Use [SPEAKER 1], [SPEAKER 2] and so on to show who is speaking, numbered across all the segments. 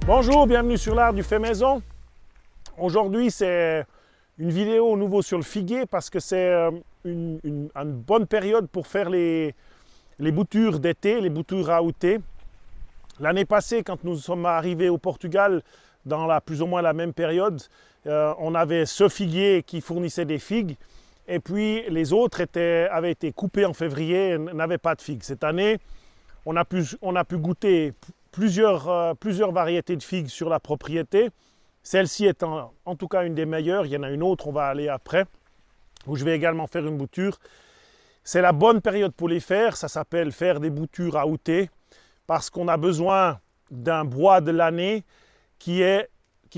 [SPEAKER 1] Bonjour, bienvenue sur l'art du fait maison. Aujourd'hui, c'est une vidéo nouveau sur le figuier parce que c'est une bonne période pour faire les boutures d'été, les boutures aoûtées. L'année passée, quand nous sommes arrivés au Portugal, dans plus ou moins la même période, on avait ce figuier qui fournissait des figues et puis les autres avaient été coupés en février et n'avaient pas de figues. Cette année, on a pu goûter plusieurs variétés de figues sur la propriété. Celle-ci étant en tout cas une des meilleures. Il y en a une autre, on va aller après, où je vais également faire une bouture. C'est la bonne période pour les faire. Ça s'appelle faire des boutures aoûtées parce qu'on a besoin d'un bois de l'année qui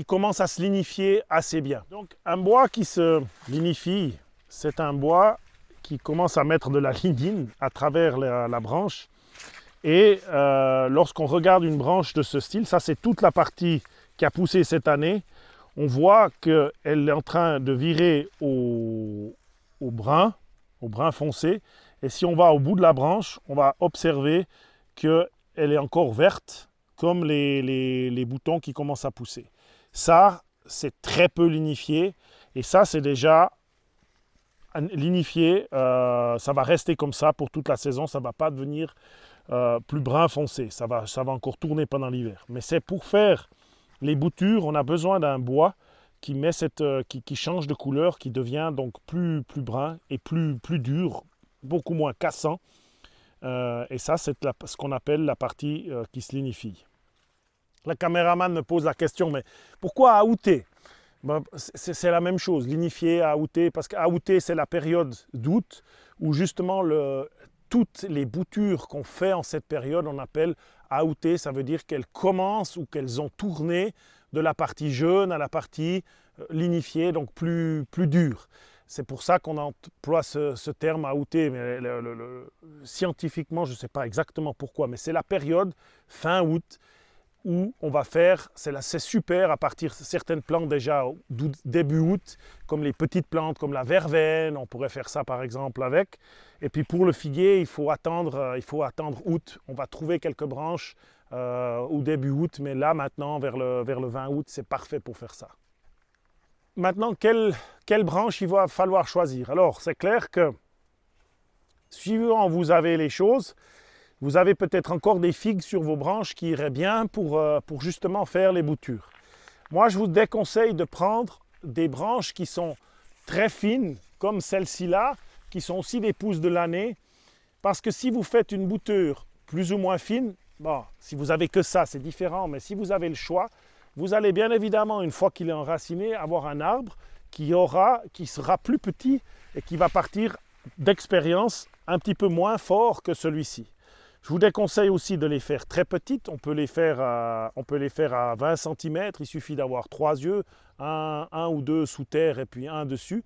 [SPEAKER 1] commence à se lignifier assez bien. Donc un bois qui se lignifie, c'est un bois qui commence à mettre de la lignine à travers la branche. Et lorsqu'on regarde une branche de ce style, ça c'est toute la partie qui a poussé cette année, on voit qu'elle est en train de virer au brun foncé. Et si on va au bout de la branche, on va observer qu'elle est encore verte, comme les boutons qui commencent à pousser. Ça, c'est très peu lignifié. Et ça, c'est déjà lignifié. Ça va rester comme ça pour toute la saison. Ça ne va pas devenir plus brun foncé. Ça va encore tourner pendant l'hiver. Mais c'est pour faire les boutures, on a besoin d'un bois qui change de couleur, qui devient donc plus brun et plus dur, beaucoup moins cassant. Et ça, c'est ce qu'on appelle la partie qui se lignifie. Le caméraman me pose la question, mais pourquoi aoûter? Ben, c'est la même chose, lignifier, aoûter, parce qu'aoûter, c'est la période d'août où justement toutes les boutures qu'on fait en cette période, on appelle aoûter. Ça veut dire qu'elles commencent ou qu'elles ont tourné de la partie jaune à la partie lignifiée, donc plus dure. C'est pour ça qu'on emploie ce terme aoûter, mais scientifiquement, je ne sais pas exactement pourquoi, mais c'est la période fin août où on va faire, c'est super à partir de certaines plantes déjà début août, comme les petites plantes comme la verveine, on pourrait faire ça par exemple avec. Et puis pour le figuier, il faut attendre août. On va trouver quelques branches au début août, mais là maintenant vers le 20 août, c'est parfait pour faire ça. Maintenant, quelle branche il va falloir choisir? Alors c'est clair que suivant vous avez les choses, vous avez peut-être encore des figues sur vos branches qui iraient bien pour justement faire les boutures. Moi, je vous déconseille de prendre des branches qui sont très fines, comme celle-ci là, qui sont aussi des pousses de l'année, parce que si vous faites une bouture plus ou moins fine, bon, si vous avez que ça, c'est différent, mais si vous avez le choix, vous allez bien évidemment, une fois qu'il est enraciné, avoir un arbre qui sera plus petit et qui va partir d'expérience un petit peu moins fort que celui-ci. Je vous déconseille aussi de les faire très petites. On peut les faire à 20 cm. Il suffit d'avoir 3 yeux, un ou deux sous terre et puis un dessus.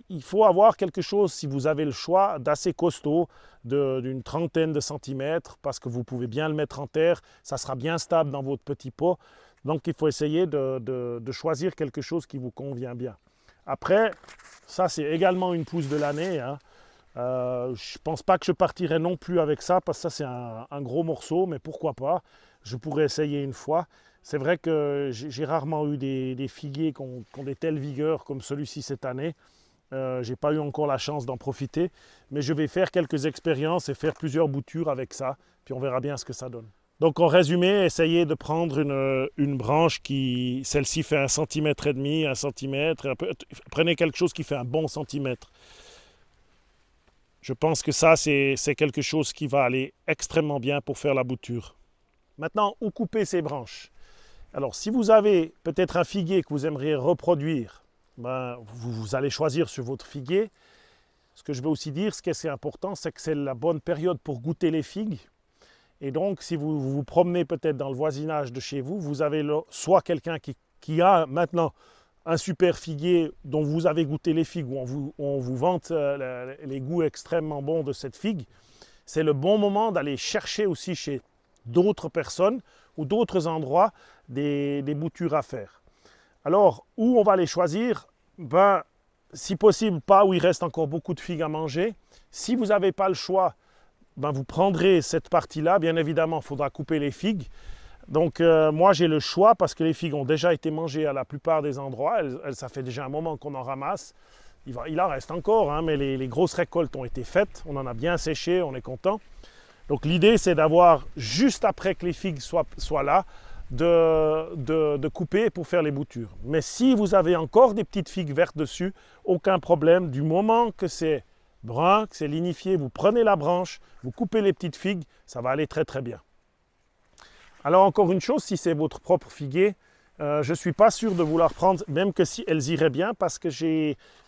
[SPEAKER 1] Il faut avoir quelque chose, si vous avez le choix, d'assez costaud, d'une trentaine de centimètres, parce que vous pouvez bien le mettre en terre. Ça sera bien stable dans votre petit pot. Donc il faut essayer de choisir quelque chose qui vous convient bien. Après, ça c'est également une pousse de l'année, hein. Je ne pense pas que je partirai non plus avec ça parce que ça c'est un gros morceau, mais pourquoi pas, je pourrais essayer une fois. C'est vrai que j'ai rarement eu des figuiers qui ont des telles vigueurs comme celui-ci cette année. Je n'ai pas eu encore la chance d'en profiter, mais je vais faire quelques expériences et faire plusieurs boutures avec ça, puis on verra bien ce que ça donne. Donc en résumé, essayez de prendre une branche celle-ci fait 1,5 cm, 1 cm, prenez quelque chose qui fait un bon centimètre. Je pense que ça, c'est quelque chose qui va aller extrêmement bien pour faire la bouture. Maintenant, où couper ces branches? Alors, si vous avez peut-être un figuier que vous aimeriez reproduire, ben, vous allez choisir sur votre figuier. Ce que je veux aussi dire, ce qui est important, c'est que c'est la bonne période pour goûter les figues. Et donc, si vous vous promenez peut-être dans le voisinage de chez vous, vous avez soit quelqu'un qui a maintenant un super figuier dont vous avez goûté les figues, où on vous vante les goûts extrêmement bons de cette figue, c'est le bon moment d'aller chercher aussi chez d'autres personnes ou d'autres endroits des boutures à faire. Alors, où on va les choisir? Ben, si possible, pas où il reste encore beaucoup de figues à manger. Si vous n'avez pas le choix, ben, vous prendrez cette partie-là. Bien évidemment, il faudra couper les figues. Donc moi j'ai le choix parce que les figues ont déjà été mangées à la plupart des endroits. Ça fait déjà un moment qu'on en ramasse. Il en reste encore, hein, mais les grosses récoltes ont été faites. On en a bien séché, on est content. Donc l'idée c'est d'avoir, juste après que les figues soient là, de couper pour faire les boutures. Mais si vous avez encore des petites figues vertes dessus, aucun problème. Du moment que c'est brun, que c'est lignifié, vous prenez la branche, vous coupez les petites figues, ça va aller très très bien. Alors encore une chose, si c'est votre propre figuier, je ne suis pas sûr de vouloir prendre, même que si elles iraient bien, parce que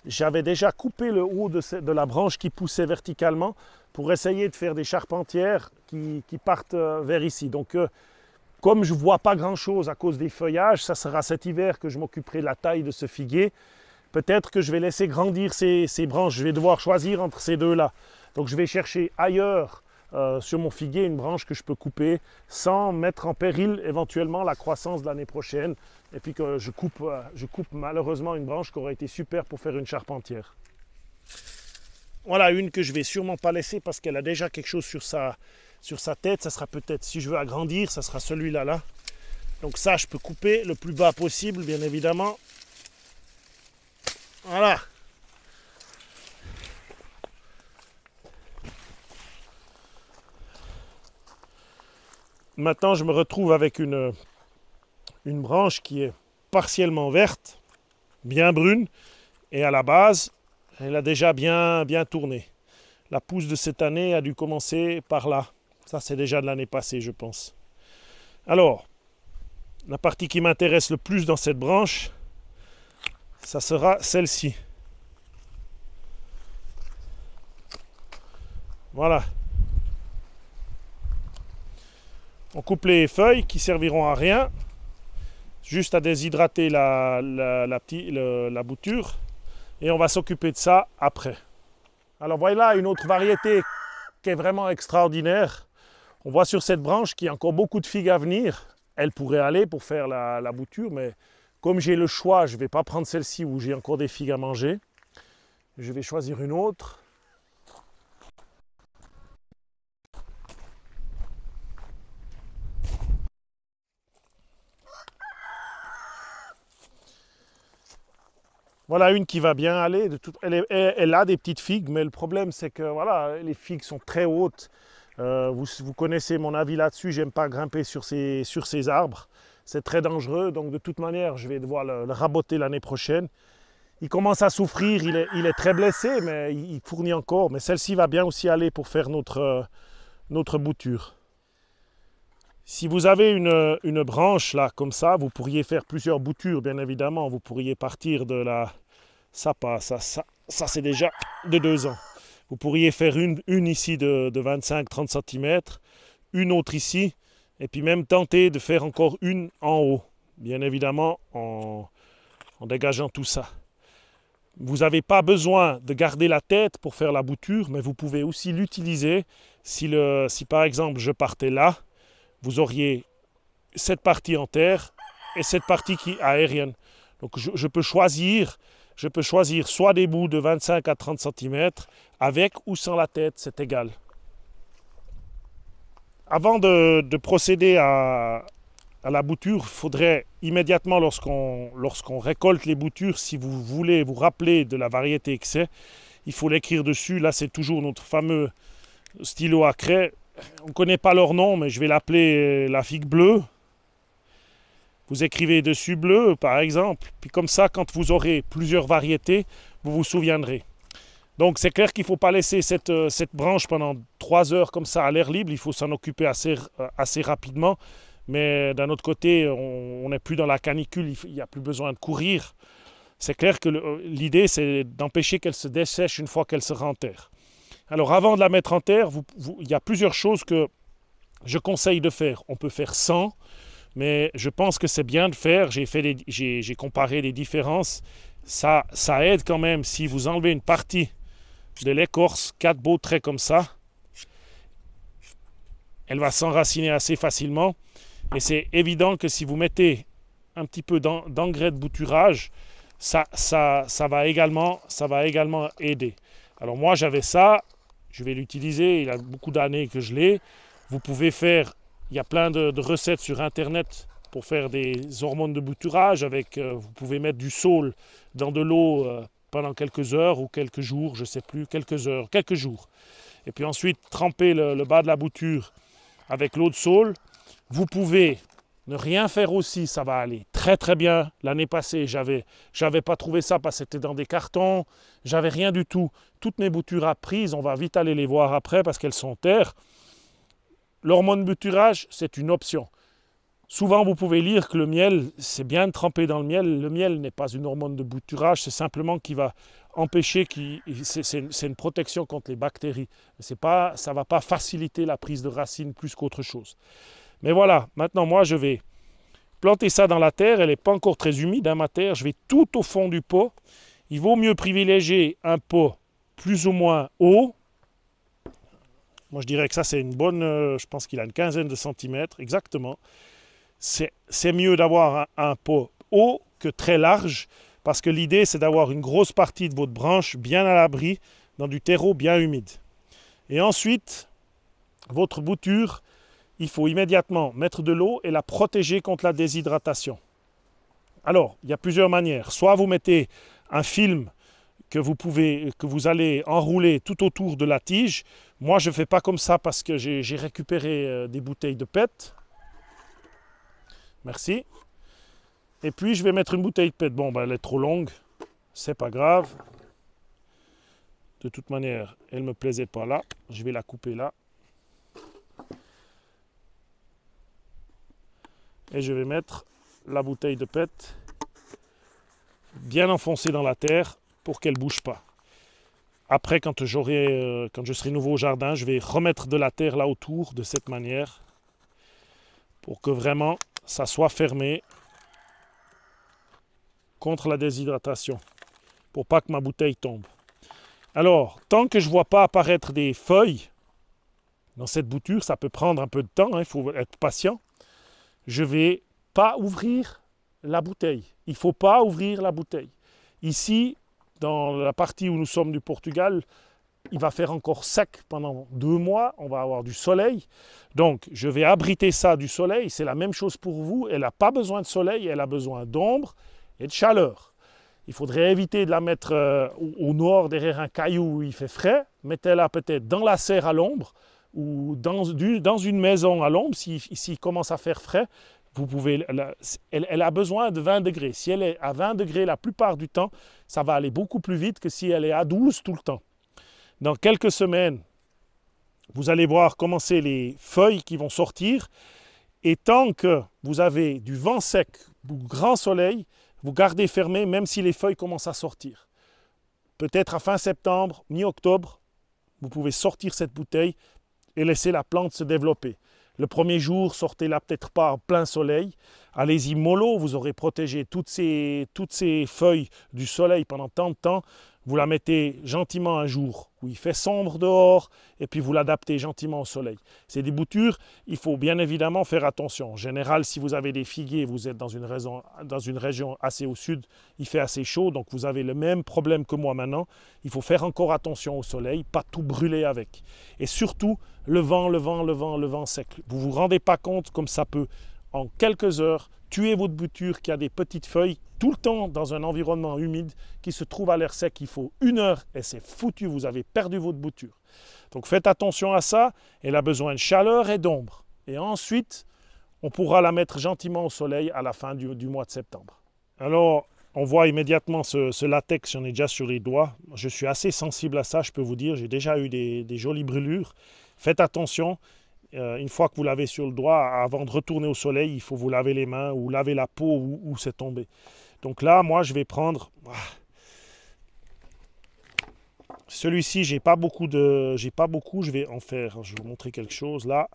[SPEAKER 1] j'avais déjà coupé le haut de la branche qui poussait verticalement pour essayer de faire des charpentières qui partent vers ici. Donc comme je ne vois pas grand chose à cause des feuillages, ça sera cet hiver que je m'occuperai de la taille de ce figuier. Peut-être que je vais laisser grandir ces branches, je vais devoir choisir entre ces deux-là. Donc je vais chercher ailleurs sur mon figuier une branche que je peux couper sans mettre en péril éventuellement la croissance de l'année prochaine. Et puis que je coupe malheureusement une branche qui aurait été super pour faire une charpentière. Voilà une que je ne vais sûrement pas laisser parce qu'elle a déjà quelque chose sur sa tête. Ça sera peut-être, si je veux agrandir, ça sera celui-là là. Donc ça je peux couper le plus bas possible bien évidemment. Voilà. Maintenant, je me retrouve avec une branche qui est partiellement verte, bien brune, et à la base, elle a déjà bien tourné. La pousse de cette année a dû commencer par là. Ça, c'est déjà de l'année passée, je pense. Alors, la partie qui m'intéresse le plus dans cette branche, ça sera celle-ci. Voilà. On coupe les feuilles qui serviront à rien, juste à déshydrater la bouture, et on va s'occuper de ça après. Alors voilà une autre variété qui est vraiment extraordinaire. On voit sur cette branche qu'il y a encore beaucoup de figues à venir. Elle pourrait aller pour faire la bouture, mais comme j'ai le choix, je ne vais pas prendre celle-ci où j'ai encore des figues à manger. Je vais choisir une autre. Voilà une qui va bien aller. Elle a des petites figues, mais le problème c'est que voilà, les figues sont très hautes. Vous connaissez mon avis là-dessus, j'aime pas grimper sur ces arbres. C'est très dangereux, donc de toute manière, je vais devoir le raboter l'année prochaine. Il commence à souffrir, il est très blessé, mais il fournit encore. Mais celle-ci va bien aussi aller pour faire notre bouture. Si vous avez une branche là, comme ça, vous pourriez faire plusieurs boutures, bien évidemment. Vous pourriez partir de la... Ça c'est déjà de 2 ans. Vous pourriez faire une ici de 25-30 cm, une autre ici, et puis même tenter de faire encore une en haut, bien évidemment en dégageant tout ça. Vous n'avez pas besoin de garder la tête pour faire la bouture, mais vous pouvez aussi l'utiliser si par exemple je partais là, vous auriez cette partie en terre et cette partie qui est aérienne. Donc je peux choisir soit des bouts de 25 à 30 cm avec ou sans la tête, c'est égal. Avant de procéder à la bouture, il faudrait immédiatement lorsqu'on récolte les boutures, si vous voulez vous rappeler de la variété que c'est, il faut l'écrire dessus. Là c'est toujours notre fameux stylo à craie. On ne connaît pas leur nom, mais je vais l'appeler la figue bleue. Vous écrivez dessus bleu, par exemple. Puis comme ça, quand vous aurez plusieurs variétés, vous vous souviendrez. Donc c'est clair qu'il ne faut pas laisser cette branche pendant 3 heures comme ça à l'air libre. Il faut s'en occuper assez rapidement. Mais d'un autre côté, on n'est plus dans la canicule. Il n'y a plus besoin de courir. C'est clair que l'idée, c'est d'empêcher qu'elle se dessèche une fois qu'elle sera en terre. Alors avant de la mettre en terre, il y a plusieurs choses que je conseille de faire. On peut faire sans, mais je pense que c'est bien de faire. J'ai comparé les différences. Ça aide quand même si vous enlevez une partie de l'écorce, 4 beaux traits comme ça. Elle va s'enraciner assez facilement. Et c'est évident que si vous mettez un petit peu d'engrais de bouturage, ça va également aider. Alors moi j'avais ça. Je vais l'utiliser, il y a beaucoup d'années que je l'ai. Vous pouvez faire Il y a plein de recettes sur Internet pour faire des hormones de bouturage. Vous pouvez mettre du saule dans de l'eau pendant quelques heures ou quelques jours, je ne sais plus, quelques heures, quelques jours. Et puis ensuite, tremper le bas de la bouture avec l'eau de saule. Vous pouvez ne rien faire aussi, ça va aller très très bien. L'année passée, j'avais pas trouvé ça parce que c'était dans des cartons, j'avais rien du tout. Toutes mes boutures apprises, on va vite aller les voir après parce qu'elles sont terres. L'hormone bouturage, c'est une option. Souvent, vous pouvez lire que le miel, c'est bien de tremper dans le miel. Le miel n'est pas une hormone de bouturage, c'est simplement qui va empêcher, c'est une protection contre les bactéries. Ça ne va pas faciliter la prise de racines plus qu'autre chose. Mais voilà, maintenant moi je vais planter ça dans la terre. Elle n'est pas encore très humide, ma terre. Je vais tout au fond du pot. Il vaut mieux privilégier un pot plus ou moins haut. Moi je dirais que ça c'est une bonne, je pense qu'il a une quinzaine de centimètres, exactement. C'est mieux d'avoir un pot haut que très large, parce que l'idée c'est d'avoir une grosse partie de votre branche bien à l'abri, dans du terreau bien humide. Et ensuite, votre bouture, il faut immédiatement mettre de l'eau et la protéger contre la déshydratation. Alors, il y a plusieurs manières. Soit vous mettez un film que vous allez enrouler tout autour de la tige. Moi, je ne fais pas comme ça parce que j'ai récupéré des bouteilles de PET. Merci. Et puis, je vais mettre une bouteille de PET. Bon, ben, elle est trop longue. C'est pas grave. De toute manière, elle ne me plaisait pas là. Je vais la couper là. Et je vais mettre la bouteille de PET bien enfoncée dans la terre pour qu'elle ne bouge pas. Après, quand je serai nouveau au jardin, je vais remettre de la terre là autour de cette manière pour que vraiment ça soit fermé contre la déshydratation, pour pas que ma bouteille tombe. Alors, tant que je ne vois pas apparaître des feuilles dans cette bouture, ça peut prendre un peu de temps, il faut être patient. Je ne vais pas ouvrir la bouteille. Il ne faut pas ouvrir la bouteille. Ici, dans la partie où nous sommes du Portugal, il va faire encore sec pendant 2 mois. On va avoir du soleil. Donc, je vais abriter ça du soleil. C'est la même chose pour vous. Elle n'a pas besoin de soleil, elle a besoin d'ombre et de chaleur. Il faudrait éviter de la mettre au nord, derrière un caillou où il fait frais. Mettez-la peut-être dans la serre à l'ombre ou dans une maison à l'ombre, s'il commence à faire frais, elle a besoin de 20 degrés. Si elle est à 20 degrés la plupart du temps, ça va aller beaucoup plus vite que si elle est à 12 tout le temps. Dans quelques semaines, vous allez voir commencer les feuilles qui vont sortir. Et tant que vous avez du vent sec ou grand soleil, vous gardez fermé même si les feuilles commencent à sortir. Peut-être à fin septembre, mi-octobre, vous pouvez sortir cette bouteille et laisser la plante se développer. Le premier jour, sortez-la peut-être pas en plein soleil. Allez-y mollo, vous aurez protégé toutes ces feuilles du soleil pendant tant de temps. Vous la mettez gentiment un jour où il fait sombre dehors et puis vous l'adaptez gentiment au soleil. C'est des boutures, il faut bien évidemment faire attention. En général, si vous avez des figuiers, vous êtes dans une région assez au sud, il fait assez chaud, donc vous avez le même problème que moi maintenant. Il faut faire encore attention au soleil, pas tout brûler avec. Et surtout, le vent sec. Vous ne vous rendez pas compte comme ça peut, en quelques heures, tuer votre bouture qui a des petites feuilles tout le temps dans un environnement humide qui se trouve à l'air sec. Il faut 1 heure et c'est foutu, vous avez perdu votre bouture. Donc faites attention à ça, elle a besoin de chaleur et d'ombre. Et ensuite, on pourra la mettre gentiment au soleil à la fin du mois de septembre. Alors, on voit immédiatement ce latex, j'en ai déjà sur les doigts. Je suis assez sensible à ça, je peux vous dire. J'ai déjà eu des jolies brûlures. Faites attention. Une fois que vous l'avez sur le doigt, avant de retourner au soleil, il faut vous laver les mains ou laver la peau où c'est tombé. Donc là, moi, je vais prendre... Celui-ci, j'ai pas beaucoup, je vais en faire. Je vais vous montrer quelque chose là.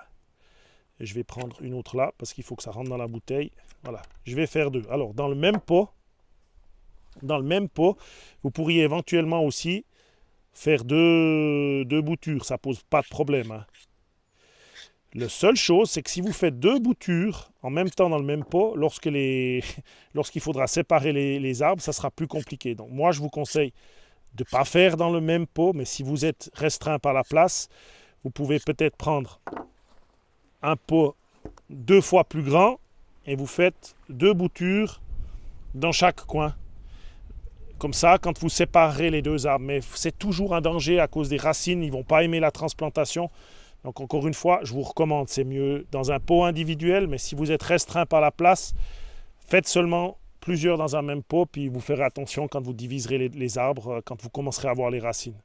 [SPEAKER 1] Et je vais prendre une autre là, parce qu'il faut que ça rentre dans la bouteille. Voilà, je vais faire 2. Alors, dans le même pot, vous pourriez éventuellement aussi faire deux boutures. Ça pose pas de problème, hein. La seule chose, c'est que si vous faites 2 boutures en même temps dans le même pot, lorsqu'il faudra séparer les arbres, ça sera plus compliqué. Donc moi, je vous conseille de ne pas faire dans le même pot, mais si vous êtes restreint par la place, vous pouvez peut-être prendre un pot 2 fois plus grand et vous faites 2 boutures dans chaque coin. Comme ça, quand vous séparez les 2 arbres, mais c'est toujours un danger à cause des racines, ils ne vont pas aimer la transplantation. Donc encore une fois, je vous recommande, c'est mieux dans un pot individuel, mais si vous êtes restreint par la place, faites seulement plusieurs dans un même pot, puis vous ferez attention quand vous diviserez les arbres, quand vous commencerez à voir les racines.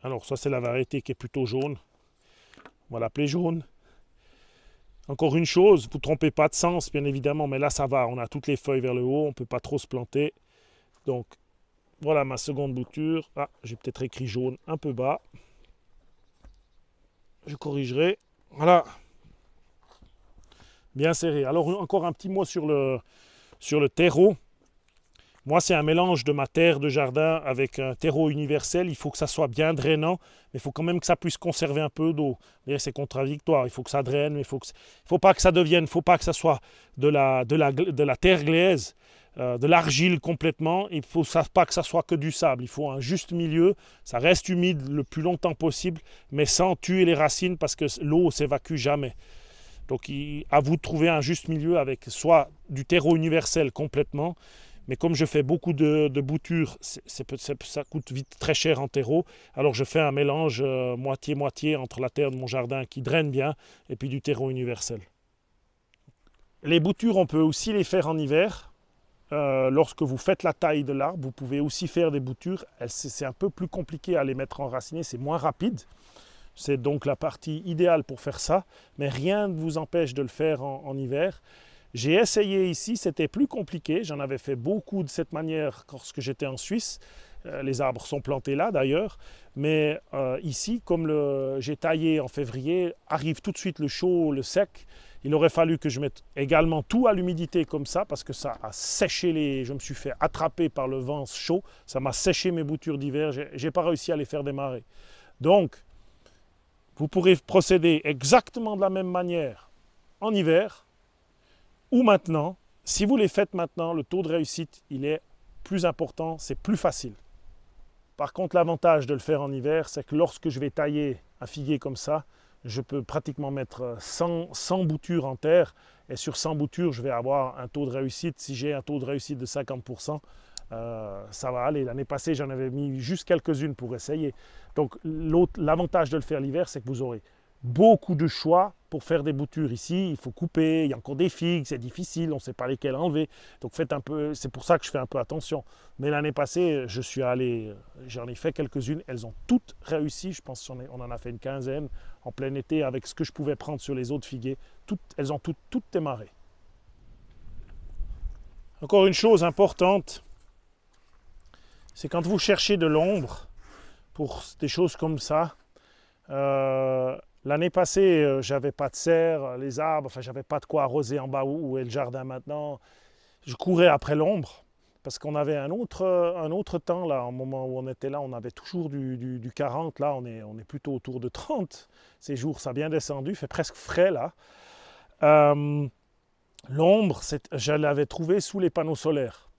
[SPEAKER 1] Alors ça c'est la variété qui est plutôt jaune. On va l'appeler jaune. Encore une chose, vous ne trompez pas de sens bien évidemment, mais là ça va, on a toutes les feuilles vers le haut, on ne peut pas trop se planter. Donc voilà ma seconde bouture. Ah, j'ai peut-être écrit jaune un peu bas. Je corrigerai. Voilà. Bien serré. Alors encore un petit mot sur le terreau. Moi, c'est un mélange de ma terre de jardin avec un terreau universel. Il faut que ça soit bien drainant, mais il faut quand même que ça puisse conserver un peu d'eau. C'est contradictoire. Il faut que ça draine, mais il faut pas que ça devienne, faut pas que ça soit de la terre glaise, de l'argile complètement. Il faut pas que ça soit que du sable. Il faut un juste milieu. Ça reste humide le plus longtemps possible, mais sans tuer les racines parce que l'eau ne s'évacue jamais. Donc, à vous de trouver un juste milieu avec soit du terreau universel complètement. Mais comme je fais beaucoup de boutures, ça coûte vite très cher en terreau. Alors je fais un mélange moitié-moitié entre la terre de mon jardin qui draine bien et puis du terreau universel. Les boutures, on peut aussi les faire en hiver. Lorsque vous faites la taille de l'arbre, vous pouvez aussi faire des boutures. C'est un peu plus compliqué à les mettre enracinées, c'est moins rapide. C'est donc la partie idéale pour faire ça. Mais rien ne vous empêche de le faire en hiver. J'ai essayé ici, c'était plus compliqué. J'en avais fait beaucoup de cette manière lorsque j'étais en Suisse. Les arbres sont plantés là d'ailleurs. Mais ici, comme j'ai taillé en février, arrive tout de suite le chaud, le sec. Il aurait fallu que je mette également tout à l'humidité comme ça parce que ça a séché je me suis fait attraper par le vent chaud. Ça m'a séché mes boutures d'hiver. Je n'ai pas réussi à les faire démarrer. Donc, vous pourrez procéder exactement de la même manière en hiver. Ou maintenant, si vous les faites maintenant, le taux de réussite, il est plus important, c'est plus facile. Par contre, l'avantage de le faire en hiver, c'est que lorsque je vais tailler un figuier comme ça, je peux pratiquement mettre 100 boutures en terre. Et sur 100 boutures, je vais avoir un taux de réussite. Si j'ai un taux de réussite de 50%, ça va aller. L'année passée, j'en avais mis juste quelques-unes pour essayer. Donc, l'avantage de le faire l'hiver, c'est que vous aurez beaucoup de choix pour faire des boutures. Ici, il faut couper, il y a encore des figues, c'est difficile, on ne sait pas lesquelles enlever. Donc faites un peu, c'est pour ça que je fais un peu attention. Mais l'année passée, j'en ai fait quelques-unes, elles ont toutes réussi. Je pense qu'on en a fait une quinzaine en plein été avec ce que je pouvais prendre sur les autres figuiers. Elles ont toutes démarré. Encore une chose importante, c'est quand vous cherchez de l'ombre pour des choses comme ça. L'année passée, j'avais pas de serre, les arbres, enfin j'avais pas de quoi arroser en bas où est le jardin maintenant. Je courais après l'ombre parce qu'on avait un autre temps là, au moment où on était là, on avait toujours du 40, là on est plutôt autour de 30. Ces jours, ça a bien descendu, il fait presque frais là. L'ombre, je l'avais trouvée sous les panneaux solaires.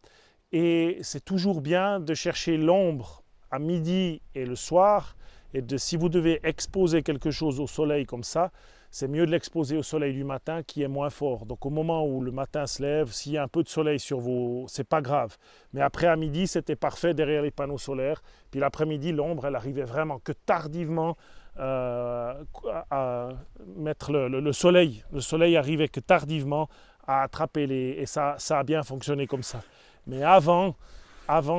[SPEAKER 1] Et c'est toujours bien de chercher l'ombre à midi et le soir. Et si vous devez exposer quelque chose au soleil comme ça, c'est mieux de l'exposer au soleil du matin qui est moins fort. Donc au moment où le matin se lève, s'il y a un peu de soleil sur c'est pas grave. Mais après à midi, c'était parfait derrière les panneaux solaires. Puis l'après-midi, l'ombre, elle arrivait vraiment que tardivement à mettre le soleil. Le soleil arrivait que tardivement à attraper et ça a bien fonctionné comme ça. Mais avant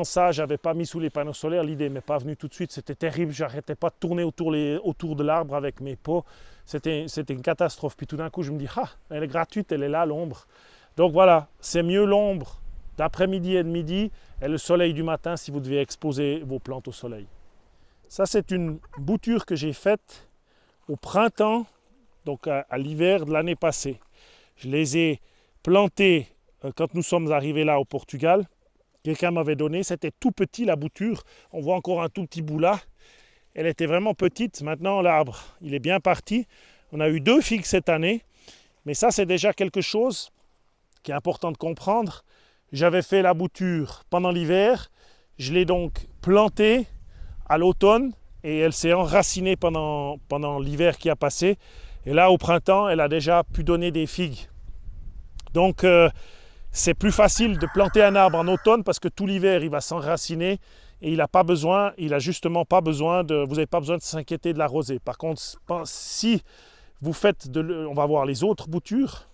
[SPEAKER 1] ça, je n'avais pas mis sous les panneaux solaires, l'idée ne m'est pas venue tout de suite, c'était terrible, j'arrêtais pas de tourner autour de l'arbre avec mes pots, c'était une catastrophe. Puis tout d'un coup, je me dis, elle est gratuite, elle est là, l'ombre. Donc voilà, c'est mieux l'ombre d'après-midi et de midi et le soleil du matin si vous devez exposer vos plantes au soleil. Ça, c'est une bouture que j'ai faite au printemps, donc à l'hiver de l'année passée. Je les ai plantées quand nous sommes arrivés là au Portugal. Quelqu'un m'avait donné, c'était tout petit la bouture, on voit encore un tout petit bout là, elle était vraiment petite. Maintenant l'arbre il est bien parti, on a eu 2 figues cette année, mais ça c'est déjà quelque chose qui est important de comprendre. J'avais fait la bouture pendant l'hiver, je l'ai donc plantée à l'automne et elle s'est enracinée pendant l'hiver qui a passé Et là, au printemps, elle a déjà pu donner des figues. Donc, c'est plus facile de planter un arbre en automne parce que tout l'hiver, il va s'enraciner et il n'a pas besoin, il a justement pas besoin de, vous n'avez pas besoin de s'inquiéter de la rosée. Par contre, si vous faites, on va voir les autres boutures.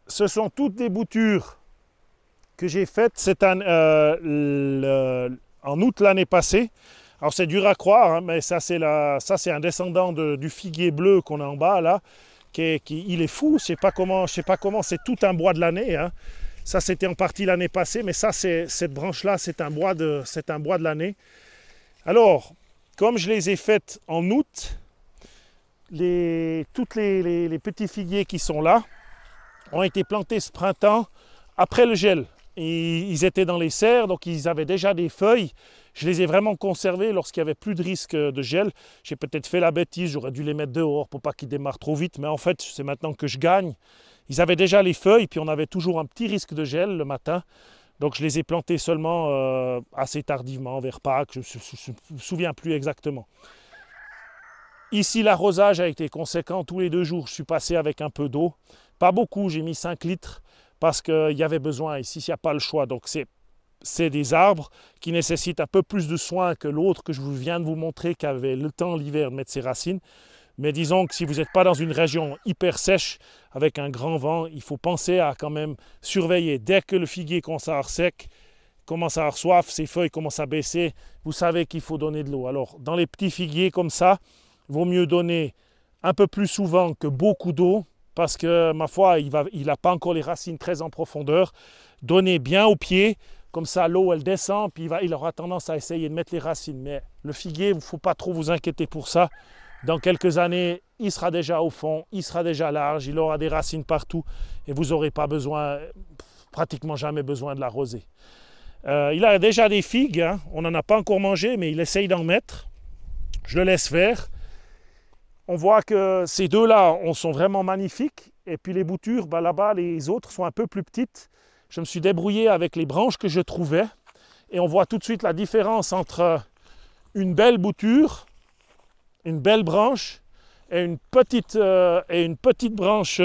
[SPEAKER 1] Ce sont toutes des boutures que j'ai faites. C'est en août l'année passée. Alors c'est dur à croire, hein, mais ça c'est un descendant du figuier bleu qu'on a en bas là. Il est fou, je sais pas comment, c'est tout un bois de l'année. Hein. Ça c'était en partie l'année passée, mais ça cette branche là c'est un bois de l'année. Alors, comme je les ai faites en août, tous les petits figuiers qui sont là ont été plantés ce printemps après le gel. Et ils étaient dans les serres, donc ils avaient déjà des feuilles. Je les ai vraiment conservés lorsqu'il n'y avait plus de risque de gel. J'ai peut-être fait la bêtise, j'aurais dû les mettre dehors pour pas qu'ils démarrent trop vite, mais en fait, c'est maintenant que je gagne. Ils avaient déjà les feuilles, puis on avait toujours un petit risque de gel le matin. Donc je les ai plantés seulement assez tardivement, vers Pâques, je ne me souviens plus exactement. Ici, l'arrosage a été conséquent. Tous les 2 jours, je suis passé avec un peu d'eau. Pas beaucoup, j'ai mis 5 litres parce qu'il y avait besoin. Ici, il n'y a pas le choix. Donc c'est des arbres qui nécessitent un peu plus de soin que l'autre que je viens de vous montrer, qui avait le temps l'hiver de mettre ses racines. Mais disons que si vous n'êtes pas dans une région hyper sèche avec un grand vent, il faut penser à quand même surveiller. Dès que le figuier commence à avoir sec, commence à avoir soif, ses feuilles commencent à baisser, vous savez qu'il faut donner de l'eau. Alors dans les petits figuiers comme ça, il vaut mieux donner un peu plus souvent que beaucoup d'eau parce que ma foi, il n'a pas encore les racines très en profondeur. Donnez bien au pied. Comme ça, l'eau, elle descend, puis il aura tendance à essayer de mettre les racines. Mais le figuier, il ne faut pas trop vous inquiéter pour ça. Dans quelques années, il sera déjà au fond, il sera déjà large, il aura des racines partout et vous n'aurez pas besoin, pratiquement jamais besoin de l'arroser. Il a déjà des figues, hein. On n'en a pas encore mangé, mais il essaye d'en mettre. Je le laisse faire. On voit que ces deux-là sont vraiment magnifiques. Et puis les boutures, là-bas, les autres sont un peu plus petites. Je me suis débrouillé avec les branches que je trouvais. Et on voit tout de suite la différence entre une belle bouture, une belle branche et une petite branche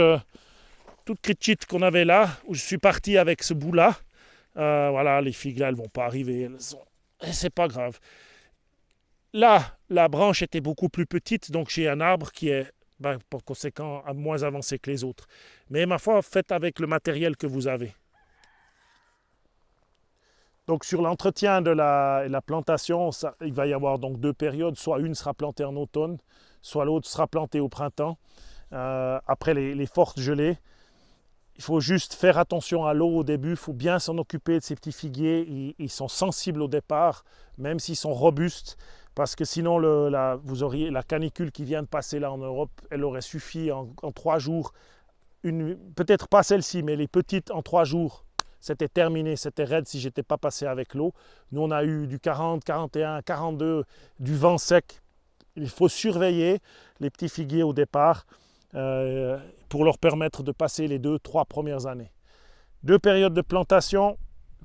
[SPEAKER 1] toute critchite qu'on avait là, où je suis parti avec ce bout-là. Voilà, les figues là, elles ne vont pas arriver. C'est pas grave. Là, la branche était beaucoup plus petite, donc j'ai un arbre qui est, par conséquent, moins avancé que les autres. Mais ma foi, faites avec le matériel que vous avez. Donc sur l'entretien de la plantation, il va y avoir donc 2 périodes. Soit une sera plantée en automne, soit l'autre sera plantée au printemps. Après les fortes gelées, il faut juste faire attention à l'eau au début. Il faut bien s'en occuper de ces petits figuiers. Ils sont sensibles au départ, même s'ils sont robustes. Parce que sinon, vous auriez la canicule qui vient de passer là en Europe, elle aurait suffi en 3 jours. Peut-être pas celle-ci, mais les petites en 3 jours. C'était terminé, c'était raide si je n'étais pas passé avec l'eau. Nous, on a eu du 40, 41, 42, du vent sec. Il faut surveiller les petits figuiers au départ pour leur permettre de passer les 2-3 premières années. 2 périodes de plantation,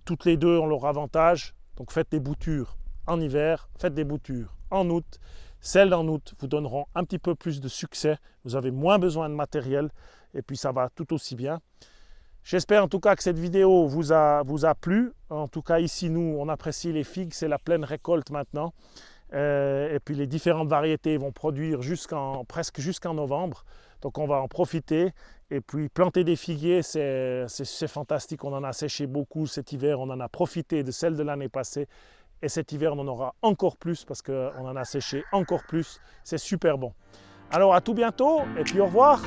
[SPEAKER 1] toutes les 2 ont leur avantage. Donc faites des boutures en hiver, faites des boutures en août. Celles en août vous donneront un petit peu plus de succès. Vous avez moins besoin de matériel et puis ça va tout aussi bien. J'espère en tout cas que cette vidéo vous a plu. En tout cas ici, nous, on apprécie les figues. C'est la pleine récolte maintenant. Et puis les différentes variétés vont produire presque jusqu'en novembre. Donc on va en profiter. Et puis planter des figuiers, c'est fantastique. On en a séché beaucoup cet hiver. On en a profité de celles de l'année passée. Et cet hiver, on en aura encore plus parce qu'on en a séché encore plus. C'est super bon. Alors à tout bientôt et puis au revoir.